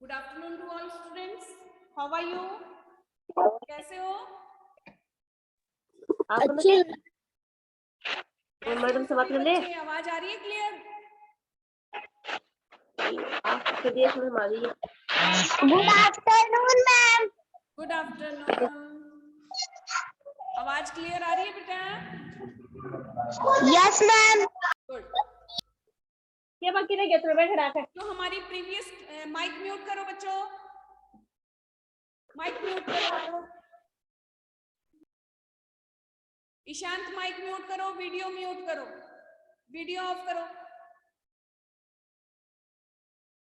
Good afternoon to all students. How are you? कैसे हो? अच्छे मैडम से बात कर ले। आवाज आ रही है क्लियर? आपके देश में हमारी good afternoon ma'am. Good afternoon. आवाज क्लियर आ रही है बेटा? Yes ma'am. गुड। क्या बाकी रह गया तुम्हें बैठ रहा है? तो हमारी प्रीवियस माइक म्यूट करो बच्चों, माइक म्यूट करो। ईशांत माइक म्यूट करो, वीडियो म्यूट करो, वीडियो ऑफ करो।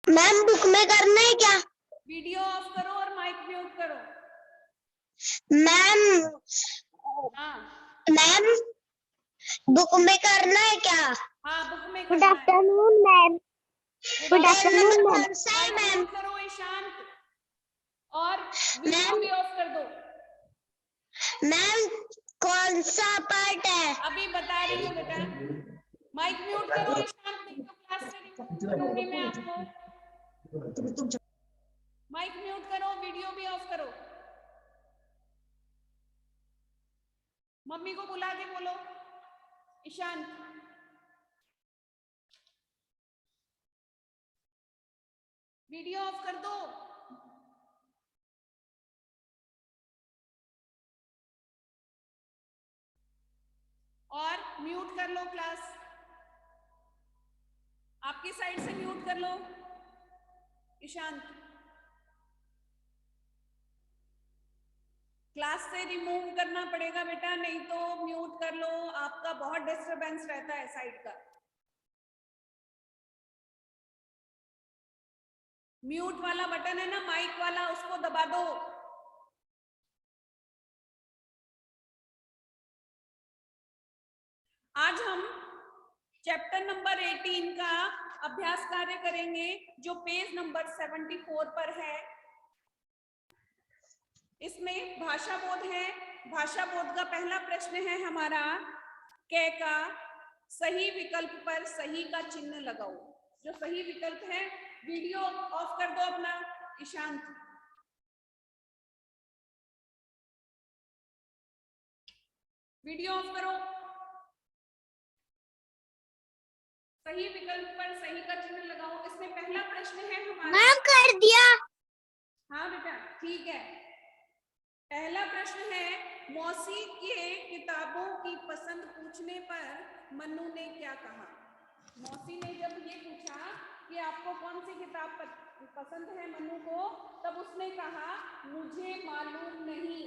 मैम बुक में करना है क्या? वीडियो ऑफ करो और माइक म्यूट करो। मैम हाँ मैम बुक में करना है क्या? हाँ बुक में गुड करना है। Afternoon ma'am. Good afternoon ma'am. Mike mute करो ईशांत और वीडियो भी ऑफ कर दो। मैम कौन सा पार्ट है? अभी बता रही हूँ बेटा। माइक म्यूट करो ईशांत, नहीं तो क्लास से रिमूव कर दूंगी मैं आपको। माइक म्यूट करो, वीडियो भी ऑफ करो। मम्मी को बुला के बोलो ईशांत। वीडियो ऑफ कर दो। और म्यूट कर लो क्लास, आपकी साइड से म्यूट कर लो ईशांत। क्लास से रिमूव करना पड़ेगा बेटा, नहीं तो म्यूट कर लो, आपका बहुत डिस्टरबेंस रहता है साइड का। म्यूट वाला बटन है ना माइक वाला, उसको दबा दो। आज हम चैप्टर नंबर 18 का अभ्यास कार्य करेंगे, जो पेज नंबर 74 पर है। इसमें भाषा बोध है। भाषा बोध का पहला प्रश्न है हमारा, क का सही विकल्प पर सही का चिन्ह लगाओ। जो सही विकल्प है, वीडियो ऑफ कर दो अपना ईशांत। वीडियो ऑफ करो। सही विकल्प पर सही का चिन्ह लगाओ। इसमें पहला प्रश्न है हमारा। मैम कर दिया। हाँ बेटा ठीक है। पहला प्रश्न है, मौसी के किताबों की पसंद पूछने पर मन्नू ने क्या कहा? मौसी ने जब ये पूछा कि आपको कौन सी किताब पसंद है मन्नू को, तब उसने कहा मुझे मालूम नहीं।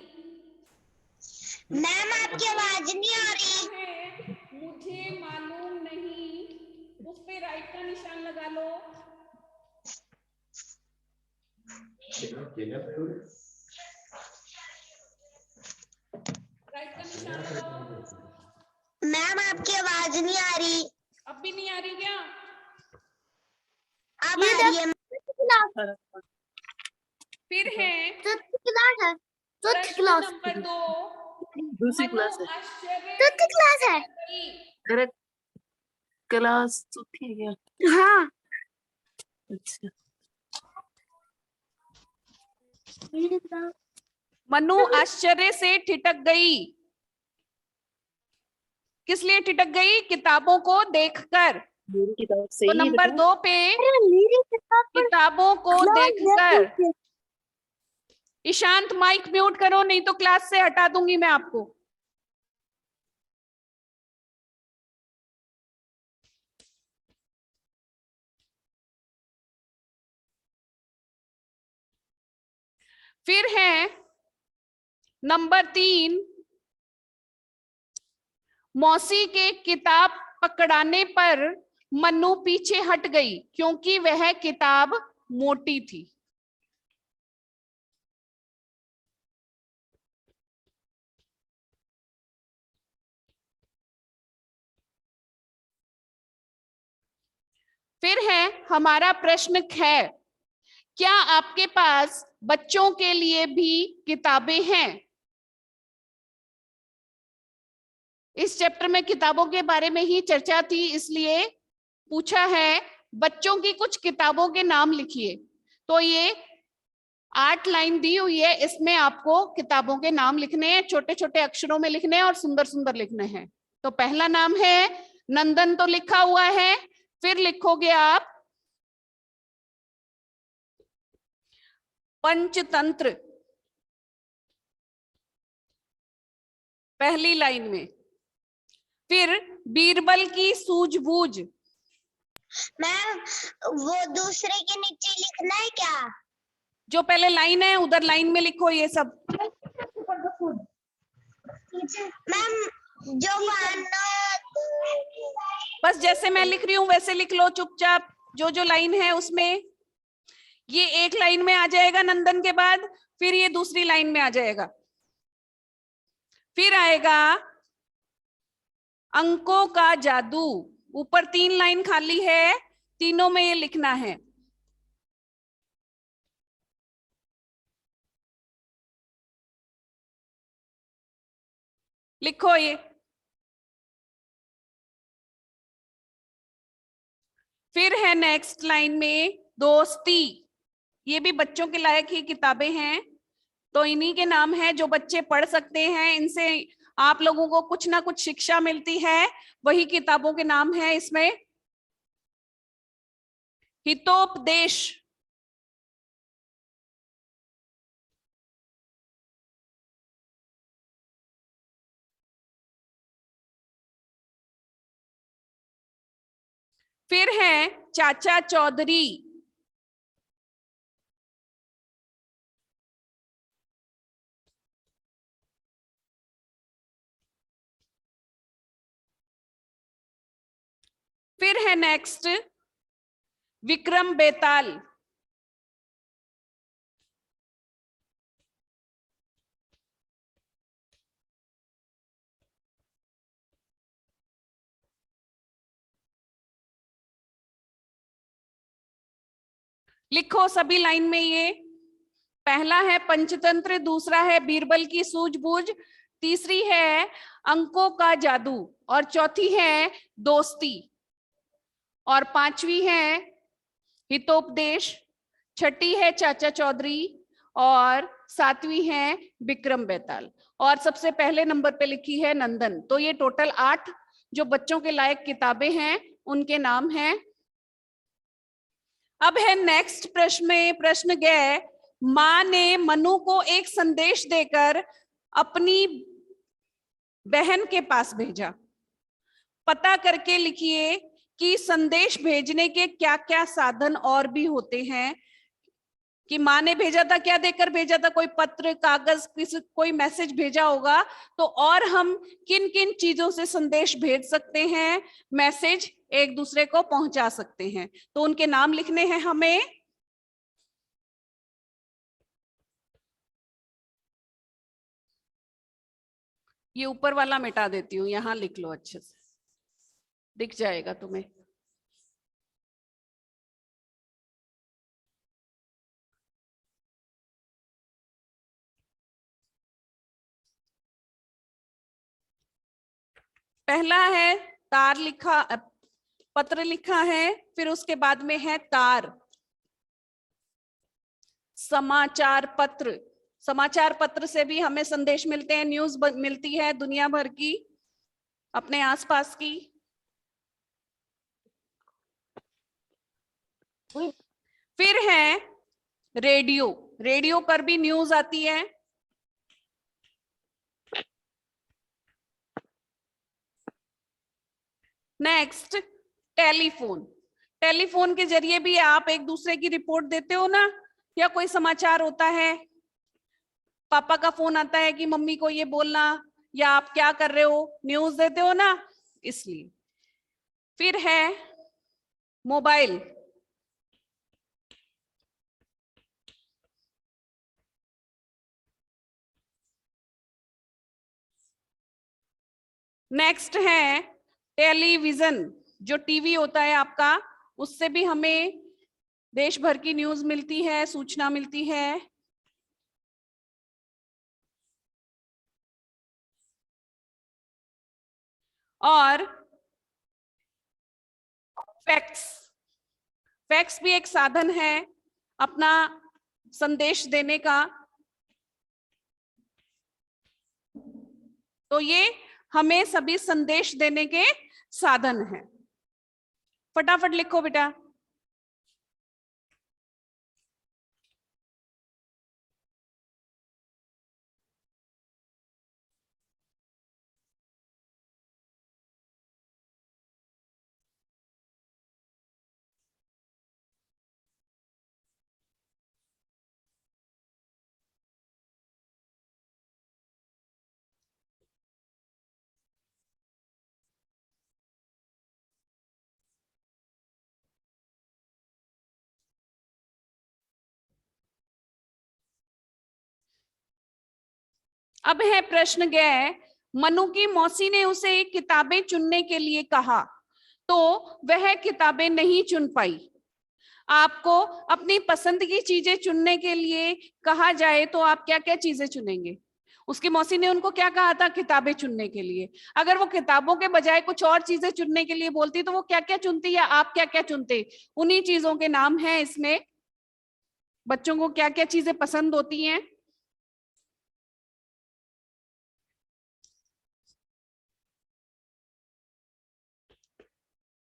मैम आपकी आवाज नहीं आ रही है मुझे मालूम नहीं, उस पे राइट का निशान लगा लो। राइट का निशान लगाओ। मैम आपकी आवाज नहीं आ रही। अब भी नहीं आ रही क्या? अब आ रही है। फिर है चौथी प्रश्न नंबर 2, दूसरी क्लास है। चौथी क्लास है। करेक्ट, क्लास चौथी है क्या? हाँ अच्छा। मनु आश्चर्य से ठिठक गई। किस लिए ठिठक गई? किताबों को देखकर। मेरी किताब सही तो है नंबर बेटा। 2 पे किताबों को देखकर। ईशांत माइक म्यूट करो, नहीं तो क्लास से हटा दूंगी मैं आपको। फिर है नंबर 3, मौसी के किताब पकड़ाने पर मन्नू पीछे हट गई क्योंकि वह किताब मोटी थी। फिर है हमारा प्रश्न है, क्या आपके पास बच्चों के लिए भी किताबें हैं? इस चैप्टर में किताबों के बारे में ही चर्चा थी, इसलिए पूछा है बच्चों की कुछ किताबों के नाम लिखिए। तो ये 8 लाइन दी हुई है, इसमें आपको किताबों के नाम लिखने हैं, छोटे छोटे अक्षरों में लिखने हैं और सुंदर सुंदर लिखने हैं। तो पहला नाम है नंदन, तो लिखा हुआ है। फिर लिखोगे आप पंचतंत्र, पहली लाइन में। फिर बीरबल की सूझबूझ। मैम वो दूसरे के नीचे लिखना है क्या? जो पहले लाइन है उधर लाइन में लिखो ये सब। मैम जो बस जैसे मैं लिख रही हूँ वैसे लिख लो चुपचाप, जो जो लाइन है उसमें। ये एक लाइन में आ जाएगा नंदन के बाद, फिर ये दूसरी लाइन में आ जाएगा, फिर आएगा अंकों का जादू। ऊपर 3 लाइन खाली है, तीनों में ये लिखना है। लिखो ये। फिर है नेक्स्ट लाइन में दोस्ती। ये भी बच्चों के लायक ही किताबें हैं, तो इन्हीं के नाम है जो बच्चे पढ़ सकते हैं, इनसे आप लोगों को कुछ ना कुछ शिक्षा मिलती है, वही किताबों के नाम है इसमें। हितोपदेश, फिर है चाचा चौधरी। फिर है नेक्स्ट विक्रम बेताल। लिखो सभी लाइन में ये। पहला है पंचतंत्र, दूसरा है बीरबल की सूझबूझ, तीसरी है अंकों का जादू, और चौथी है दोस्ती, और पांचवी है हितोपदेश, छठी है चाचा चौधरी, और सातवीं है विक्रम बेताल, और सबसे पहले नंबर पे लिखी है नंदन। तो ये टोटल 8 जो बच्चों के लायक किताबें हैं उनके नाम हैं। अब है नेक्स्ट प्रश्न में, प्रश्न गए, मां ने मनु को एक संदेश देकर अपनी बहन के पास भेजा। पता करके लिखिए कि संदेश भेजने के क्या क्या साधन और भी होते हैं। कि माँ ने भेजा था, क्या देकर भेजा था, कोई पत्र, कागज, किसी कोई मैसेज भेजा होगा, तो और हम किन किन चीजों से संदेश भेज सकते हैं, मैसेज एक दूसरे को पहुंचा सकते हैं, तो उनके नाम लिखने हैं हमें। ये ऊपर वाला मिटा देती हूँ, यहां लिख लो, अच्छे से दिख जाएगा तुम्हें। पहला है तार लिखा, पत्र लिखा है, फिर उसके बाद में है तार। समाचार पत्र, समाचार पत्र से भी हमें संदेश मिलते हैं, न्यूज मिलती है दुनिया भर की, अपने आसपास की। फिर है रेडियो, रेडियो पर भी न्यूज आती है। नेक्स्ट टेलीफोन, टेलीफोन के जरिए भी आप एक दूसरे की रिपोर्ट देते हो ना, या कोई समाचार होता है, पापा का फोन आता है कि मम्मी को ये बोलना, या आप क्या कर रहे हो, न्यूज देते हो ना, इसलिए। फिर है मोबाइल, नेक्स्ट है टेलीविजन, जो टीवी होता है आपका, उससे भी हमें देश भर की न्यूज मिलती है, सूचना मिलती है। और फैक्स, फैक्स भी एक साधन है, अपना संदेश देने का। तो ये हमें सभी संदेश देने के साधन हैं। फटाफट लिखो बेटा। अब है प्रश्न गए, मनु की मौसी ने उसे किताबें चुनने के लिए कहा तो वह किताबें नहीं चुन पाई। आपको अपनी पसंद की चीजें चुनने के लिए कहा जाए तो आप क्या क्या चीजें चुनेंगे? उसकी मौसी ने उनको क्या कहा था? किताबें चुनने के लिए। अगर वो किताबों के बजाय कुछ और चीजें चुनने के लिए बोलती तो वो क्या क्या चुनती या आप क्या क्या चुनते? उन्हीं चीजों के नाम हैं इसमें। बच्चों को क्या क्या चीजें पसंद होती हैं?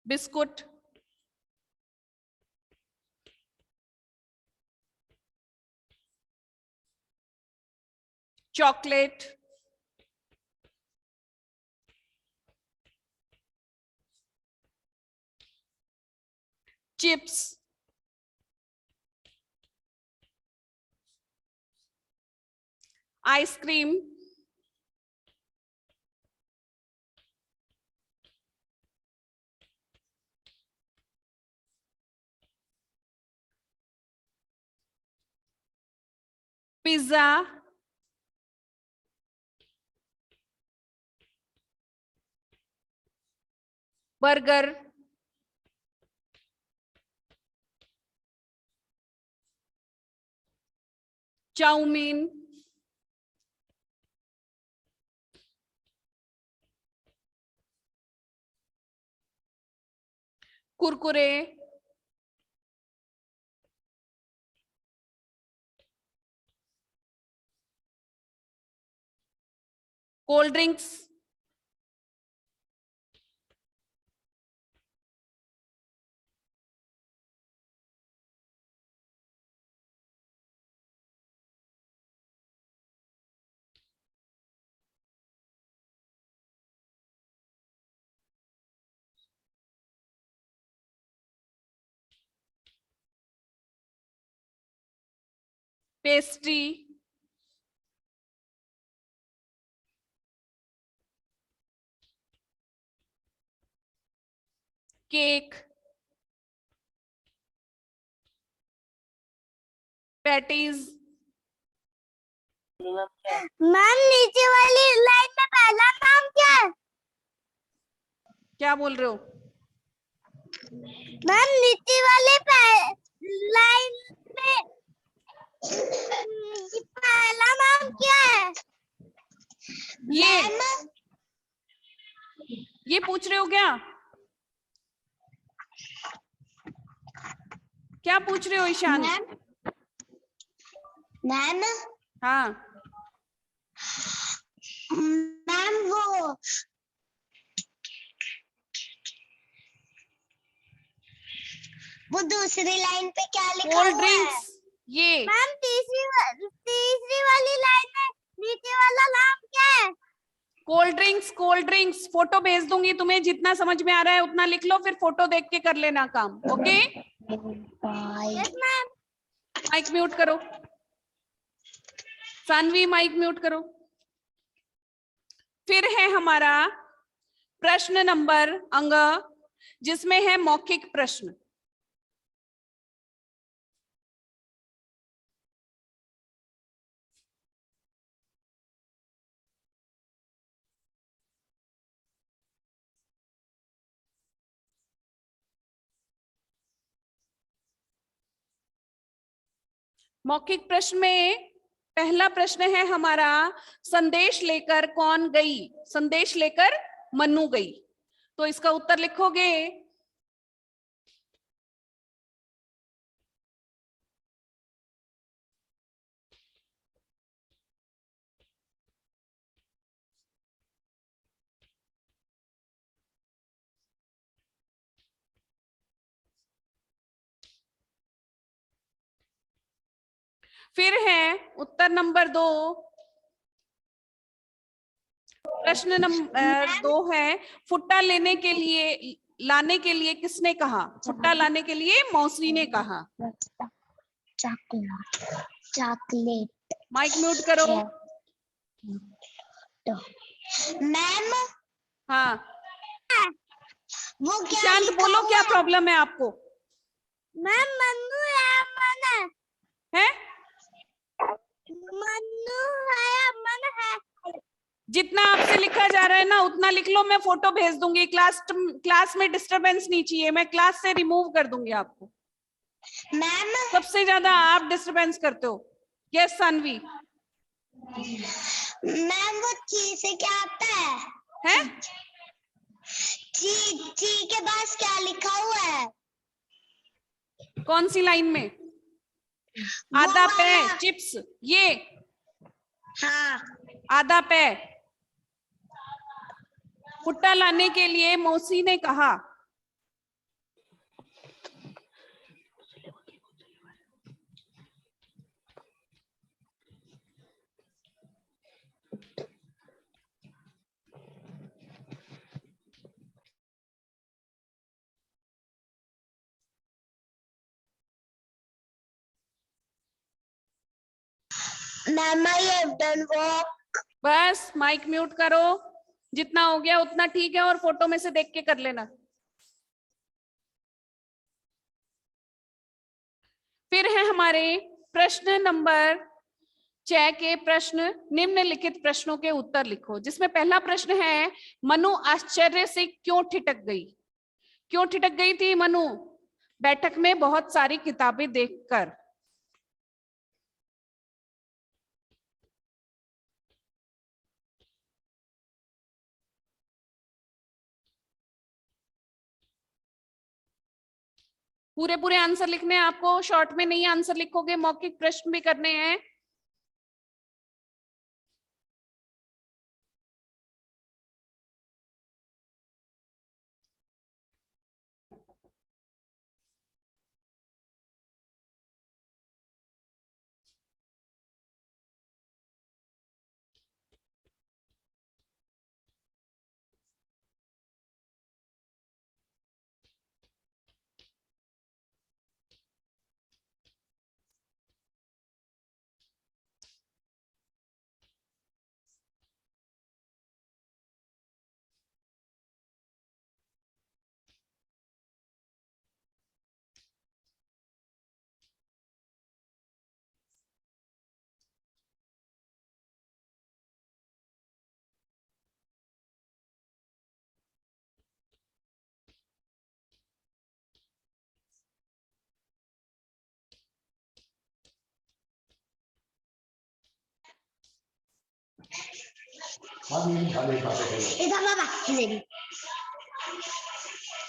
Biscuit, chocolate, chips, ice cream, pizza, burger, chowmein, Kurkure, cold drinks, pastry, cake, patties. Ma'am नीचे वाली लाइन में पहला नाम क्या है? क्या बोल रहे हो? मैम नीचे वाले लाइन में पहला नाम क्या है? ये पूछ रहे हो क्या? क्या पूछ रहे हो ईशान? मैम हाँ, मैम वो दूसरी लाइन पे क्या लिखा कोल्ड हुआ है? ड्रिंक्स। ये मैम तीसरी वाली लाइन में नीचे वाला नाम क्या है? Cold drinks, cold drinks. Photo भेज दूंगी तुम्हें, जितना समझ में आ रहा है उतना लिख लो, फिर फोटो देख के कर लेना काम। Okay? Yes ma'am. Mike mute करो। सानवी माइक म्यूट करो। फिर है हमारा प्रश्न नंबर अंग, जिसमें है मौखिक प्रश्न। मौखिक प्रश्न में पहला प्रश्न है हमारा, संदेश लेकर कौन गई? संदेश लेकर मन्नू गई। तो इसका उत्तर लिखोगे फिर है उत्तर नंबर 2, प्रश्न नंबर 2 है, फुट्टा लाने के लिए किसने कहा? फुट्टा लाने के लिए मौसी ने कहा। चॉकलेट। माइक म्यूट करो। मैम हाँ वो क्या शांत लिखा बोलो, हुआ क्या है? प्रॉब्लम है आपको? मैम मन्नू है मन है मन्नू है मन है। जितना आपसे लिखा जा रहा है ना उतना लिख लो, मैं फोटो भेज दूंगी। क्लास में डिस्टरबेंस नहीं चाहिए, मैं क्लास से रिमूव कर दूंगी आपको। मैम सबसे ज्यादा आप डिस्टरबेंस करते हो। यस सानवी। मैम वो ची से क्या आता है? है ची के पास क्या लिखा हुआ है? कौन सी लाइन में? वो आधा पे वाला। चिप्स, ये हाँ आधा पे। फुट्टा लाने के लिए मौसी ने कहा। Ma'am I have done work. बस माइक म्यूट करो, जितना हो गया उतना ठीक है, और फोटो में से देख के कर लेना। फिर है हमारे प्रश्न नंबर 6 के प्रश्न, निम्नलिखित प्रश्नों के उत्तर लिखो। जिसमें पहला प्रश्न है, मनु आश्चर्य से क्यों ठिठक गई? क्यों ठिठक गई थी मनु? बैठक में बहुत सारी किताबें देखकर। पूरे पूरे आंसर लिखने हैं आपको, शॉर्ट में नहीं आंसर लिखोगे, मौखिक प्रश्न भी करने हैं।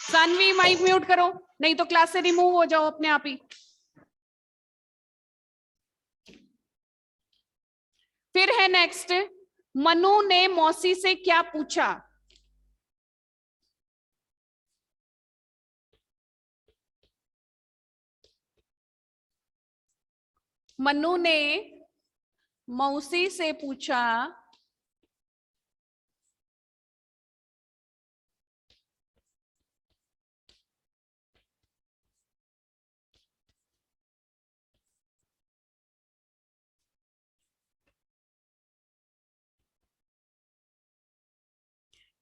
सानवी माइक म्यूट करो, नहीं तो क्लास से रिमूव हो जाओ अपने आप ही। फिर है नेक्स्ट, मनु ने मौसी से क्या पूछा? मनु ने मौसी से पूछा,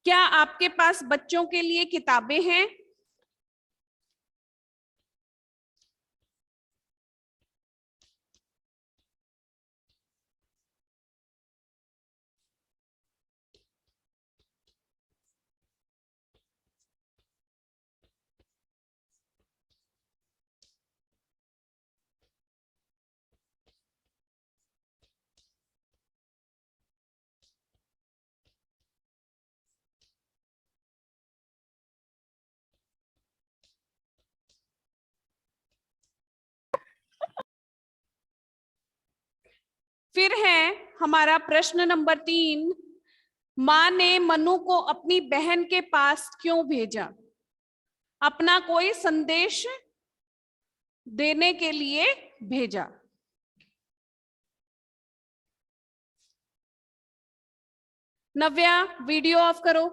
क्या आपके पास बच्चों के लिए किताबें हैं? फिर है हमारा प्रश्न नंबर 3, मां ने मनु को अपनी बहन के पास क्यों भेजा? अपना कोई संदेश देने के लिए भेजा। नव्या वीडियो ऑफ करो।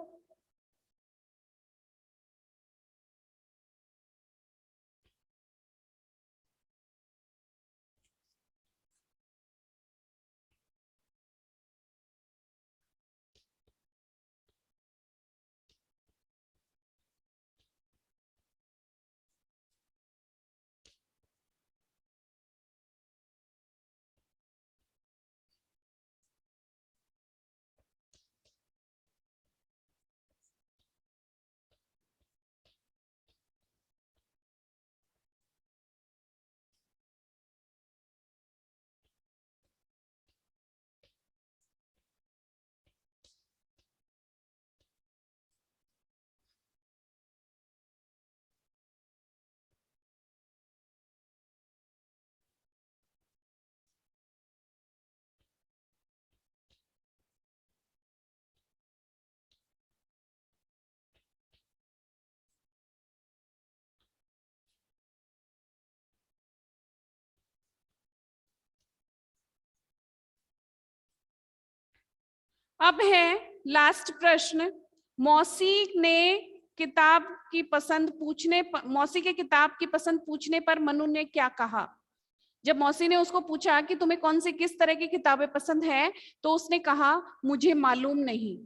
अब है लास्ट प्रश्न। मौसी ने किताब की पसंद पूछने पर, मौसी के किताब की पसंद पूछने पर मनु ने क्या कहा? जब मौसी ने उसको पूछा कि तुम्हें कौन सी किस तरह की किताबें पसंद है, तो उसने कहा मुझे मालूम नहीं।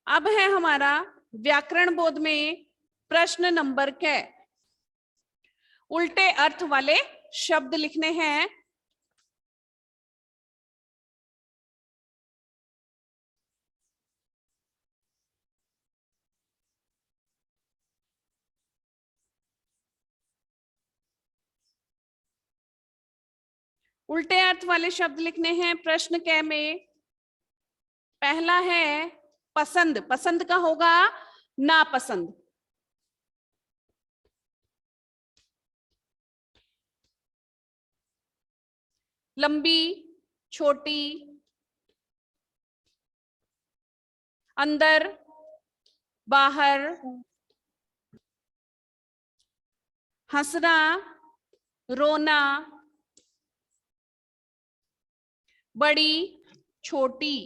अब है हमारा व्याकरण बोध में प्रश्न नंबर कै। उल्टे अर्थ वाले शब्द लिखने हैं। उल्टे अर्थ वाले शब्द लिखने हैं प्रश्न कै में। पहला है पसंद, पसंद का होगा नापसंद। लंबी, छोटी, अंदर, बाहर, हंसना, रोना, बड़ी, छोटी।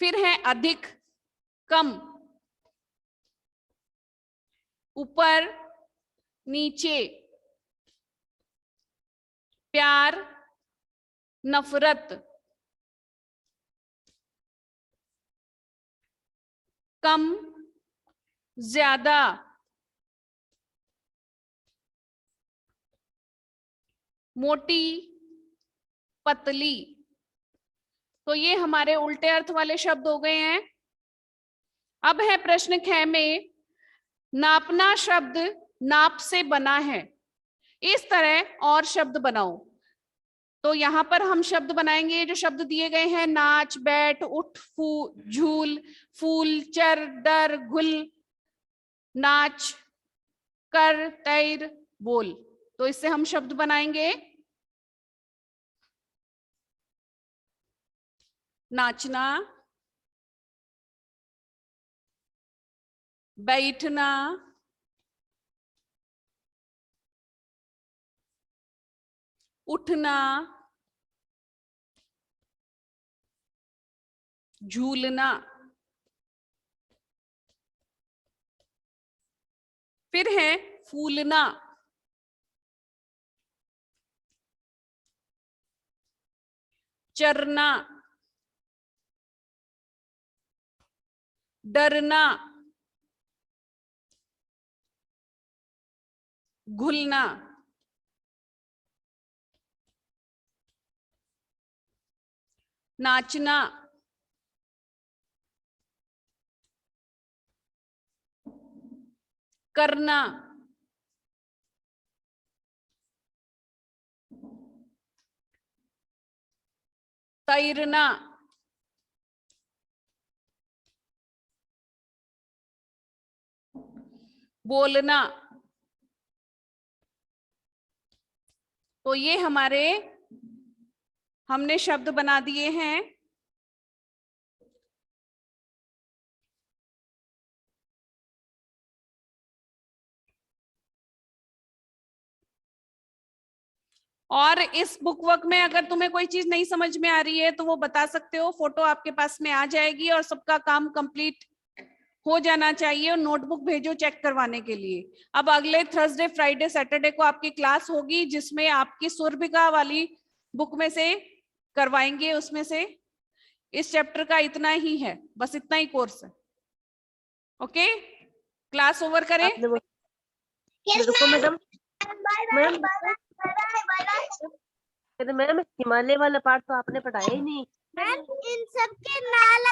फिर है अधिक, कम, ऊपर, नीचे, प्यार, नफरत, कम, ज्यादा, मोटी, पतली। तो ये हमारे उल्टे अर्थ वाले शब्द हो गए हैं। अब है प्रश्न ख में, नापना शब्द नाप से बना है, इस तरह और शब्द बनाओ। तो यहां पर हम शब्द बनाएंगे जो शब्द दिए गए हैं, नाच, बैठ, उठ, झूल, फूल, चर, डर, घुल, नाच, कर, तैर, बोल। तो इससे हम शब्द बनाएंगे नाचना, बैठना, उठना, झूलना। फिर है फूलना, चरना, डरना, घुलना, नाचना, करना, तैरना, बोलना। तो ये हमने शब्द बना दिए हैं। और इस बुक वर्क में अगर तुम्हें कोई चीज नहीं समझ में आ रही है तो वो बता सकते हो, फोटो आपके पास में आ जाएगी और सबका काम कंप्लीट हो जाना चाहिए और नोटबुक भेजो चेक करवाने के लिए। अब अगले थर्सडे, फ्राइडे, सैटरडे को आपकी क्लास होगी जिसमें आपकी सुरभिका वाली बुक में से करवाएंगे। उसमें से इस चैप्टर का इतना ही है, बस इतना ही कोर्स है। ओके, क्लास ओवर करें। आपने वो रुको मैडम, मैम मैम हिमालय वाला पार्ट तो आपने पढ़ाया ही नहीं। इन सब के नाल